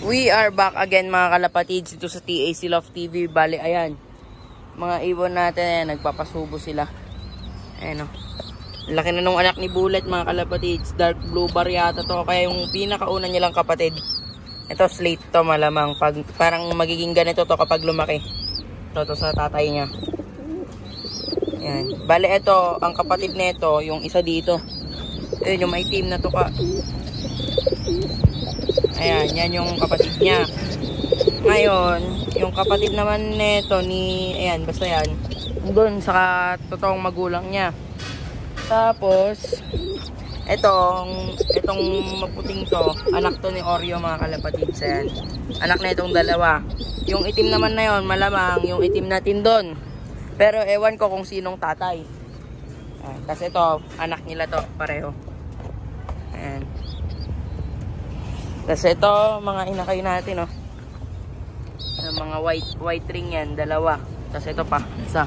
We are back again mga kalapatids dito sa TAC Love TV. Bali, ayan. Mga ibon natin, ayan, nagpapasubo sila. Ayan o. Laki na nung anak ni Bullet mga kalapatids. Dark blue bar yata to. Kaya yung pinakauna nilang kapatid. Ito slate to malamang. Parang magiging ganito to kapag lumaki. Ito sa tatay niya. Ayan. Bali, ito, ang kapatid nito, yung isa dito. Ayan, yung may team na to ka. Ayan, yan yung kapatid niya. Ngayon, yung kapatid naman nito ni, ayan, basta yan, doon sa totoong magulang niya. Tapos, itong maputing to, anak to ni Oreo mga kalapatids. Ayan. Anak na itong dalawa. Yung itim naman na yon, malamang yung itim natin doon. Pero ewan ko kung sinong tatay. Ayan. Kasi ito, anak nila to, pareho. Ayan. Kasi ito, mga inakay natin, oh. Mga white ring yan, dalawa. Kasi ito pa, isa.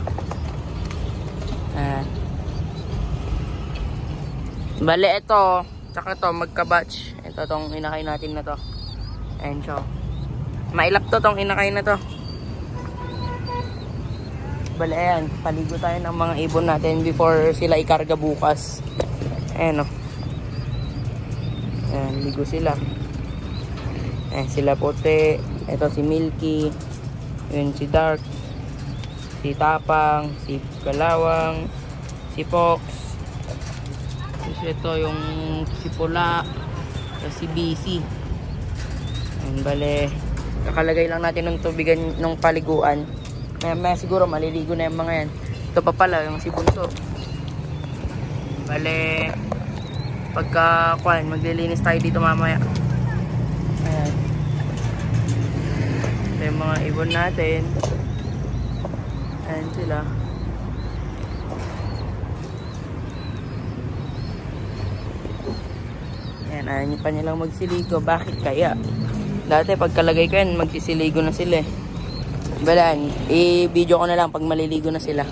Bale, ito, tsaka ito, magka-batch. Ito, tong inakay natin na to. Ayan siya. Mailap to, tong inakay na to. Bale, ayan, paligo tayo ng mga ibon natin before sila ikarga bukas. Ayan, oh. Ayan, ligo sila. Eh, sila puti. Ito si Milky. Yun si Dark. Si Tapang. Si Kalawang. Si Fox. Ito yung si Pula. Si BC. Ayan, bale. Kakalagay lang natin ng tubigan ng paliguan. Maya siguro maliligo na yung mga yan. Ito pa pala yung si Bunso. Bale. Pagka maglilinis tayo dito mamaya. Ayan. Ito yung mga ibon natin. Ayan sila. Ayan, ayaw pa nilang magsiligo. Bakit kaya? Dati pagkalagay ko yan, magsisiligo na sila eh. Balaan, i-video ko na lang pag maliligo na sila.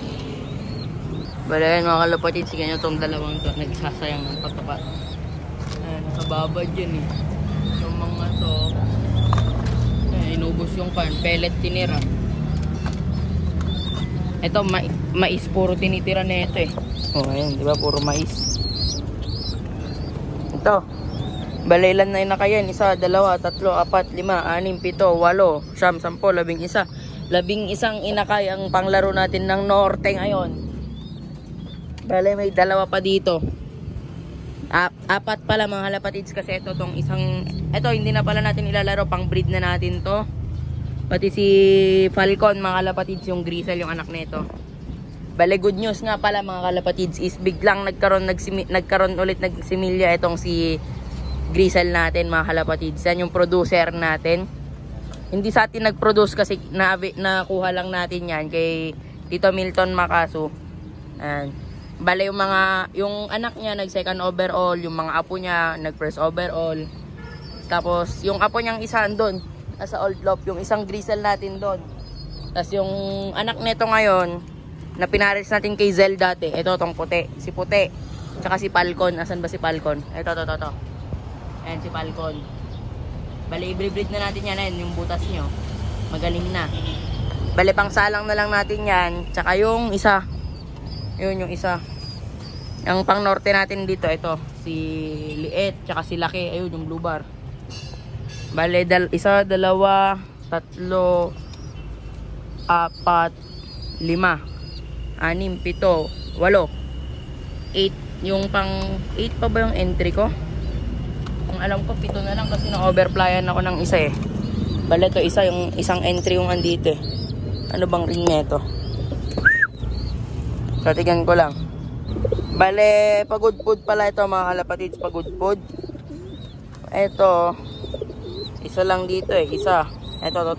Balaan mga kalapatid, sige nyo itong dalawang to. Nagsasayang ng patapat. Ayan, nakababa dyan eh. Yung mga to, inubos yung pellet tinira. Ito mais puro tinitira na ito eh. Oh, ayan, di ba puro mais. Ito. Balaylan na inakayan, 1, 2, 3, 4, 5, 6, 7, 8, 9, 10, 11. 11 inakay ang panglaro natin ng norte ngayon. Balay may dalawa pa dito. 4 pala mga halapatids kasi ito tong isang, ito hindi na pala natin ilalaro, pang breed na natin to. Pati si Falcon mga halapatids, yung Grisel yung anak nito. Bale, good news nga pala mga kalapatids is biglang nagkaroon ulit nagsimilya itong si Grisel natin mga kalapatids. Yan yung producer natin. Hindi sa atin nag-produce kasi nakuha lang natin yan kay Tito Milton Macasu. Ayan. Bale, yung anak niya nag second overall, yung mga apo niya nag first overall. Tapos yung apo niyang isa doon, nasa Old Loop, yung isang Grisel natin doon. Tapos yung anak nito ngayon, na pinares natin kay Zel dati, ito tong puti, si Puti. Tsaka si Falcon, asan ba si Falcon? Ito. Ayan si Falcon. Bale, i-breed na natin yan, yung butas nyo. Magaling na. Bale, pang salang na lang natin yan. Tsaka yung isa. Yun yung isa. Ang pang norte natin dito, ito. Si Liet, tsaka si Laki. Ayun, yung blue bar. Bale, 1, 2, 3, 4, 5, 6, 6, 7, 8. 8. Yung pang 8 pa ba yung entry ko? Ang alam ko, 7 na lang kasi na-overplyan ako ng isa eh. Bale, ito isa, yung isang entry yung andito eh. Ano bang ring nito? So, tignan ko lang. Bale, pagod food pala ito mga kalapatids, pagod food. Ito, isa lang dito eh, isa. Ito.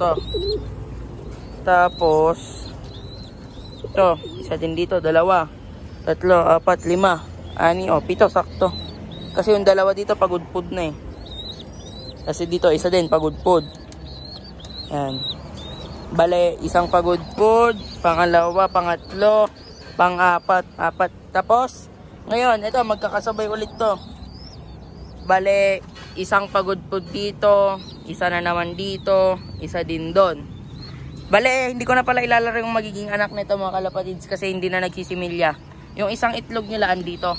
Tapos, ito, isa din dito, 2, 3, 4, 5, 6, 7, sakto. Kasi yung dalawa dito, pagod food na eh. Kasi dito, isa din, pagod food. Ayan. Bale, isang pagod food, pangalawa, pangatlo, pang-4. Tapos, ngayon, ito, magkakasabay ulit to. Bale, isang pagod food dito, Isa na naman dito. Isa din doon. Bale, hindi ko na pala ilalaro yung magiging anak nito mga kalapatids kasi hindi na nagsisimilya. Yung isang itlog nila andito.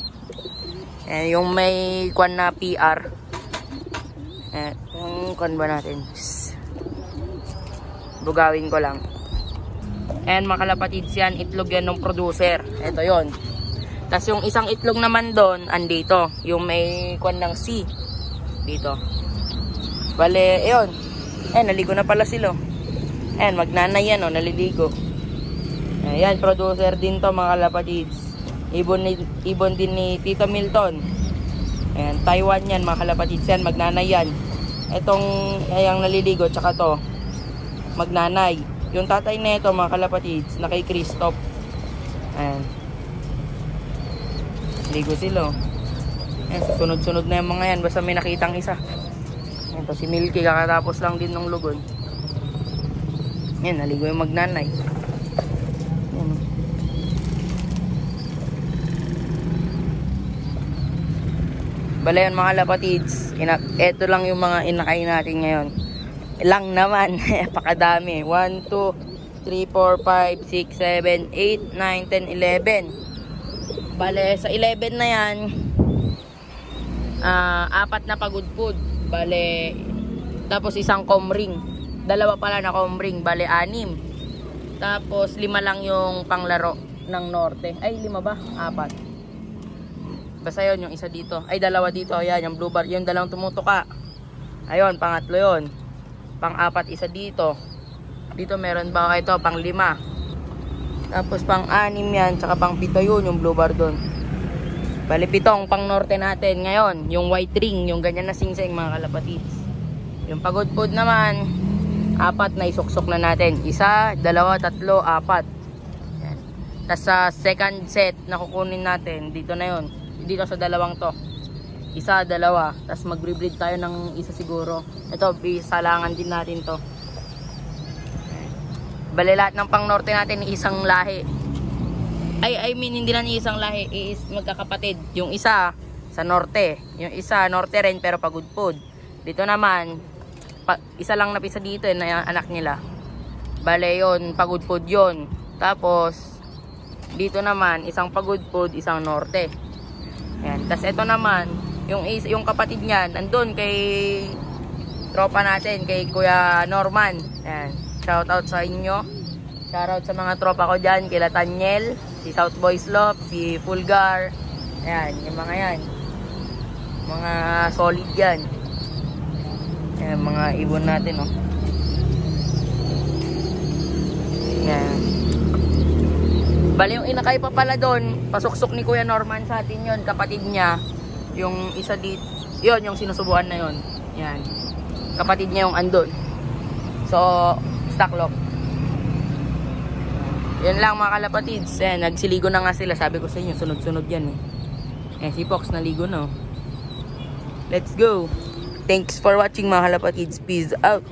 Yung may kwan na PR. Yung kwan ba natin? Bugawin ko lang. And mga kalapatids yan, itlog yan ng producer. Ito yon. Tapos yung isang itlog naman doon, andito. Yung may kwan ng C. Dito. Bale, yun. Naligo na pala sila. Magnanay yan, naliligo. Ayan, producer din to mga kalapatids. Ibon din ni Tito Milton. Ayan, Taiwan yan mga kalapatids yan, magnanay yan. Itong ayang naliligo, tsaka to, magnanay. Yung tatay na ito mga kalapatids, na kay Christoph. Ayan. Ligo sila. Ayan, sunod-sunod na yung mga yan, basta may nakitang isa. Ayan, to si Milky, kakatapos lang din ng lugon. Yan, naligo yung magnanay. Yan. Bale yun mga lapatids. Ito lang yung mga inakay natin ngayon. Lang naman. Pakadami. 1, 2, 3, 4, 5, 6, 7, 8, 9, 10, 11. Bale sa 11 na yan, 4 na pagudpud. Bale, tapos isang comring. 2 pala na comring, bale 6. Tapos 5 lang yung panglaro ng norte. Ay 5 ba? 4. Basta yun, yung isa dito. Ay 2 dito, ayan, yung blue bar. Yung 2 tumutuka. Ayun, pangatlo yun. Pang-4 isa dito. Dito meron ba ito? Pang-5. Tapos pang-6 yan, tsaka pang-7 yun, yung blue bar dun. Bale 7 pang norte natin ngayon. Yung white ring, yung ganyan na singsing mga kalapatids. Yung pagudpud naman, 4 na isuksok na natin. 1, 2, 3, 4. Yan. Tapos sa second set na kukunin natin, dito na yun. Dito sa 2 to. 1, 2. Tapos mag-breed tayo ng isa siguro. Ito, salangan din natin to. Bale lahat ng pang norte natin isang lahi. I mean hindi na isang lahi, is magkakapatid. Yung isa sa norte, yung isa norte rin pero pagudpud. Dito naman isa lang napisa dito na yung anak nila. Bale yun, pagudpud yun. Tapos dito naman isang pagudpud, isang norte. Ayan. Tapos ito naman yung kapatid niyan nandun kay tropa natin, kay Kuya Norman. Ayan. Shout out sa inyo. Shout out sa mga tropa ko dyan, kila Tanyel, si South Boys Lop, si Fulgar. Ayan, yung mga yan, mga solid yan. Ayan, mga ibon natin, oh. Ayan. Bali yung inakay pa pala doon, pasuksok ni Kuya Norman sa atin yun, kapatid niya. Yung isa dito, yun, yung sinusubuan na yun. Ayan. Kapatid niya yung andon. So, stock lock. Yan lang mga kalapatids. Ayan, nagsiligo na nga sila. Sabi ko sa inyo, sunod-sunod yan, eh. Si Fox naligo na, oh. Let's go. Thanks for watching mga kalapatids. Peace out.